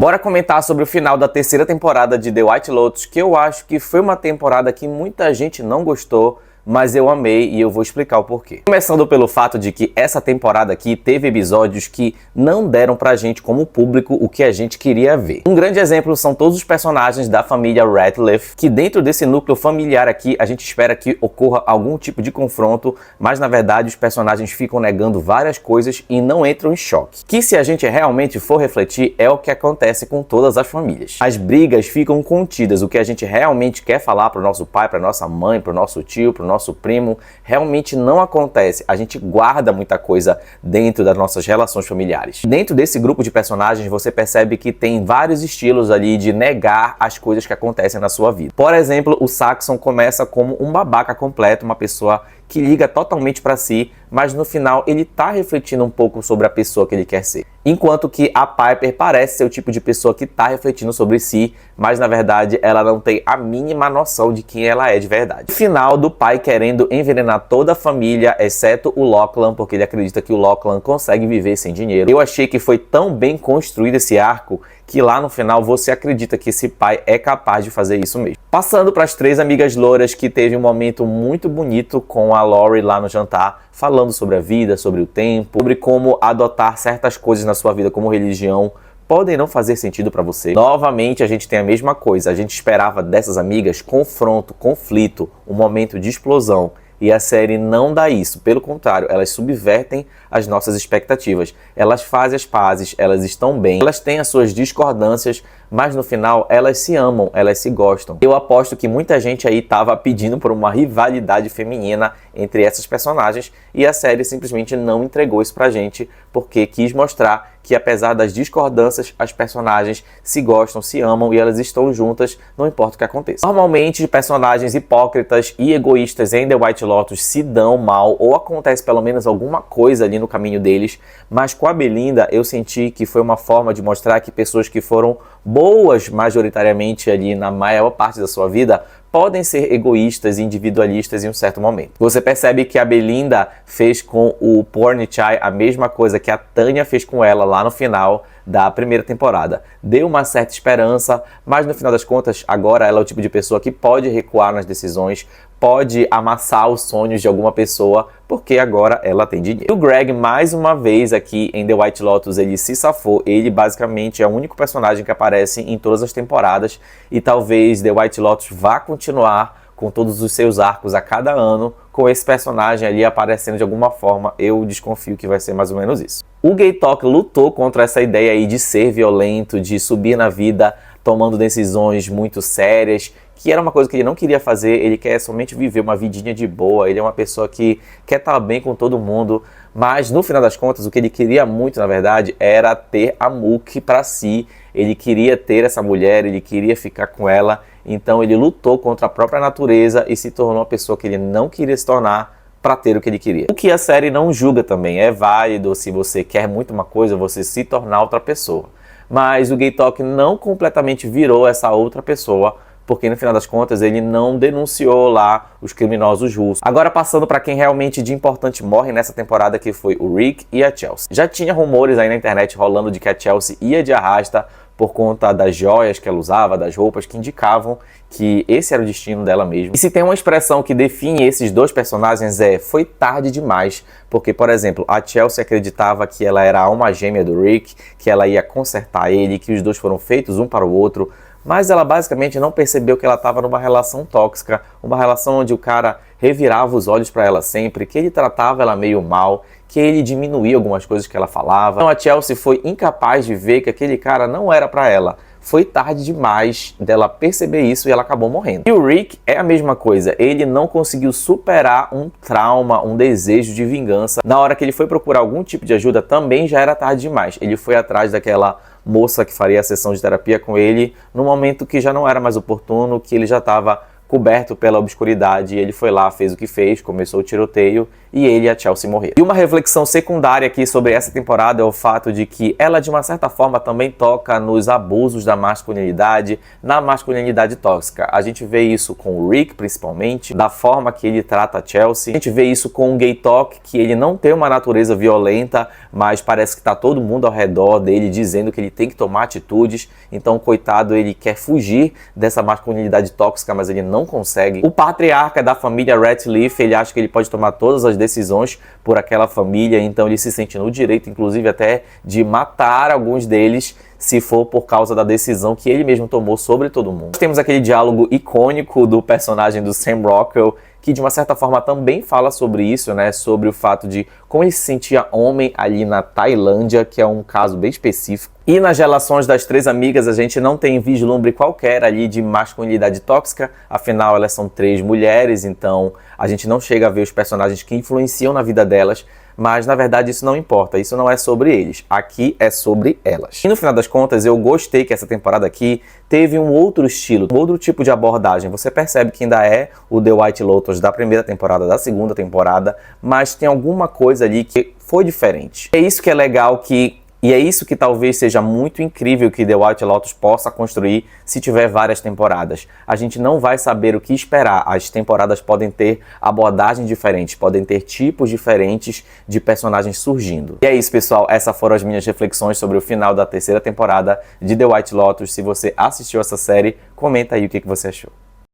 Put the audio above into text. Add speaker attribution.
Speaker 1: Bora comentar sobre o final da terceira temporada de The White Lotus, que eu acho que foi uma temporada que muita gente não gostou, mas eu amei e eu vou explicar o porquê. Começando pelo fato de que essa temporada aqui teve episódios que não deram pra gente como público o que a gente queria ver. Um grande exemplo são todos os personagens da família Radcliffe, que dentro desse núcleo familiar aqui a gente espera que ocorra algum tipo de confronto, mas na verdade os personagens ficam negando várias coisas e não entram em choque. Que se a gente realmente for refletir é o que acontece com todas as famílias. As brigas ficam contidas, o que a gente realmente quer falar pro nosso pai, pra nossa mãe, pro nosso tio, pro nosso primo, realmente não acontece. A gente guarda muita coisa dentro das nossas relações familiares. Dentro desse grupo de personagens, você percebe que tem vários estilos ali de negar as coisas que acontecem na sua vida. Por exemplo, o Saxon começa como um babaca completo, uma pessoa que liga totalmente para si, mas no final ele tá refletindo um pouco sobre a pessoa que ele quer ser. Enquanto que a Piper parece ser o tipo de pessoa que tá refletindo sobre si, mas na verdade ela não tem a mínima noção de quem ela é de verdade. O final do pai querendo envenenar toda a família, exceto o Lachlan, porque ele acredita que o Lachlan consegue viver sem dinheiro. Eu achei que foi tão bem construído esse arco que lá no final você acredita que esse pai é capaz de fazer isso mesmo. Passando para as três amigas louras, que teve um momento muito bonito com a Laurie lá no jantar, falando sobre a vida, sobre o tempo, sobre como adotar certas coisas na sua vida como religião podem não fazer sentido para você. Novamente a gente tem a mesma coisa, a gente esperava dessas amigas confronto, conflito, um momento de explosão. E a série não dá isso, pelo contrário, elas subvertem as nossas expectativas. Elas fazem as pazes, elas estão bem, elas têm as suas discordâncias, mas no final elas se amam, elas se gostam. Eu aposto que muita gente aí tava pedindo por uma rivalidade feminina entre essas personagens e a série simplesmente não entregou isso pra gente, porque quis mostrar que apesar das discordâncias, as personagens se gostam, se amam e elas estão juntas, não importa o que aconteça. Normalmente, personagens hipócritas e egoístas em The White Lotus se dão mal ou acontece pelo menos alguma coisa ali no caminho deles, mas com a Belinda eu senti que foi uma forma de mostrar que pessoas que foram boas majoritariamente ali na maior parte da sua vida podem ser egoístas e individualistas em um certo momento. Você percebe que a Belinda fez com o Pornichai a mesma coisa que a Tanya fez com ela lá no final da primeira temporada. Deu uma certa esperança, mas no final das contas, agora ela é o tipo de pessoa que pode recuar nas decisões, pode amassar os sonhos de alguma pessoa, porque agora ela tem dinheiro. E o Greg, mais uma vez aqui em The White Lotus, ele se safou. Ele basicamente é o único personagem que aparece em todas as temporadas e talvez The White Lotus vá continuar com todos os seus arcos a cada ano, com esse personagem ali aparecendo de alguma forma. Eu desconfio que vai ser mais ou menos isso. O Gay Talk lutou contra essa ideia aí de ser violento, de subir na vida tomando decisões muito sérias, que era uma coisa que ele não queria fazer. Ele quer somente viver uma vidinha de boa, ele é uma pessoa que quer estar bem com todo mundo, mas no final das contas o que ele queria muito, na verdade, era ter a Mookie para si. Ele queria ter essa mulher, ele queria ficar com ela, então ele lutou contra a própria natureza e se tornou uma pessoa que ele não queria se tornar para ter o que ele queria. O que a série não julga também, é válido se você quer muito uma coisa, você se tornar outra pessoa. Mas o Gay Talk não completamente virou essa outra pessoa, porque no final das contas ele não denunciou lá os criminosos russos. Agora passando para quem realmente de importante morre nessa temporada, que foi o Rick e a Chelsea. Já tinha rumores aí na internet rolando de que a Chelsea ia de arrasta por conta das joias que ela usava, das roupas que indicavam que esse era o destino dela mesmo. E se tem uma expressão que define esses dois personagens foi tarde demais, porque, por exemplo, a Chelsea acreditava que ela era a alma gêmea do Rick, que ela ia consertar ele, que os dois foram feitos um para o outro, mas ela basicamente não percebeu que ela estava numa relação tóxica, uma relação onde o cara revirava os olhos para ela sempre, que ele tratava ela meio mal, que ele diminuía algumas coisas que ela falava. Então a Chelsea foi incapaz de ver que aquele cara não era para ela. Foi tarde demais dela perceber isso e ela acabou morrendo. E o Rick é a mesma coisa, ele não conseguiu superar um trauma, um desejo de vingança. Na hora que ele foi procurar algum tipo de ajuda, também já era tarde demais. Ele foi atrás daquela moça que faria a sessão de terapia com ele, no momento que já não era mais oportuno, que ele já estava coberto pela obscuridade, e ele foi lá, fez o que fez, começou o tiroteio, e ele e a Chelsea morreram. E uma reflexão secundária aqui sobre essa temporada é o fato de que ela, de uma certa forma, também toca nos abusos da masculinidade, na masculinidade tóxica. A gente vê isso com o Rick, principalmente, da forma que ele trata a Chelsea. A gente vê isso com o Gay Talk, que ele não tem uma natureza violenta, mas parece que tá todo mundo ao redor dele dizendo que ele tem que tomar atitudes. Então, coitado, ele quer fugir dessa masculinidade tóxica, mas ele não consegue. O patriarca da família Ratcliffe, ele acha que ele pode tomar todas as decisões por aquela família, então ele se sente no direito, inclusive até de matar alguns deles, se for por causa da decisão que ele mesmo tomou sobre todo mundo. Temos aquele diálogo icônico do personagem do Sam Rockwell, que de uma certa forma também fala sobre isso, né? Sobre o fato de como ele se sentia homem ali na Tailândia, que é um caso bem específico. E nas relações das três amigas, a gente não tem vislumbre qualquer ali de masculinidade tóxica, afinal elas são três mulheres, então a gente não chega a ver os personagens que influenciam na vida delas, mas na verdade isso não importa, isso não é sobre eles, aqui é sobre elas. E no final das contas eu gostei que essa temporada aqui teve um outro estilo, um outro tipo de abordagem. Você percebe que ainda é o The White Lotus da primeira temporada, da segunda temporada, mas tem alguma coisa ali que foi diferente. É isso que é legal e é isso que talvez seja muito incrível que The White Lotus possa construir se tiver várias temporadas. A gente não vai saber o que esperar. As temporadas podem ter abordagens diferentes, podem ter tipos diferentes de personagens surgindo. E é isso, pessoal. Essas foram as minhas reflexões sobre o final da terceira temporada de The White Lotus. Se você assistiu essa série, comenta aí o que você achou.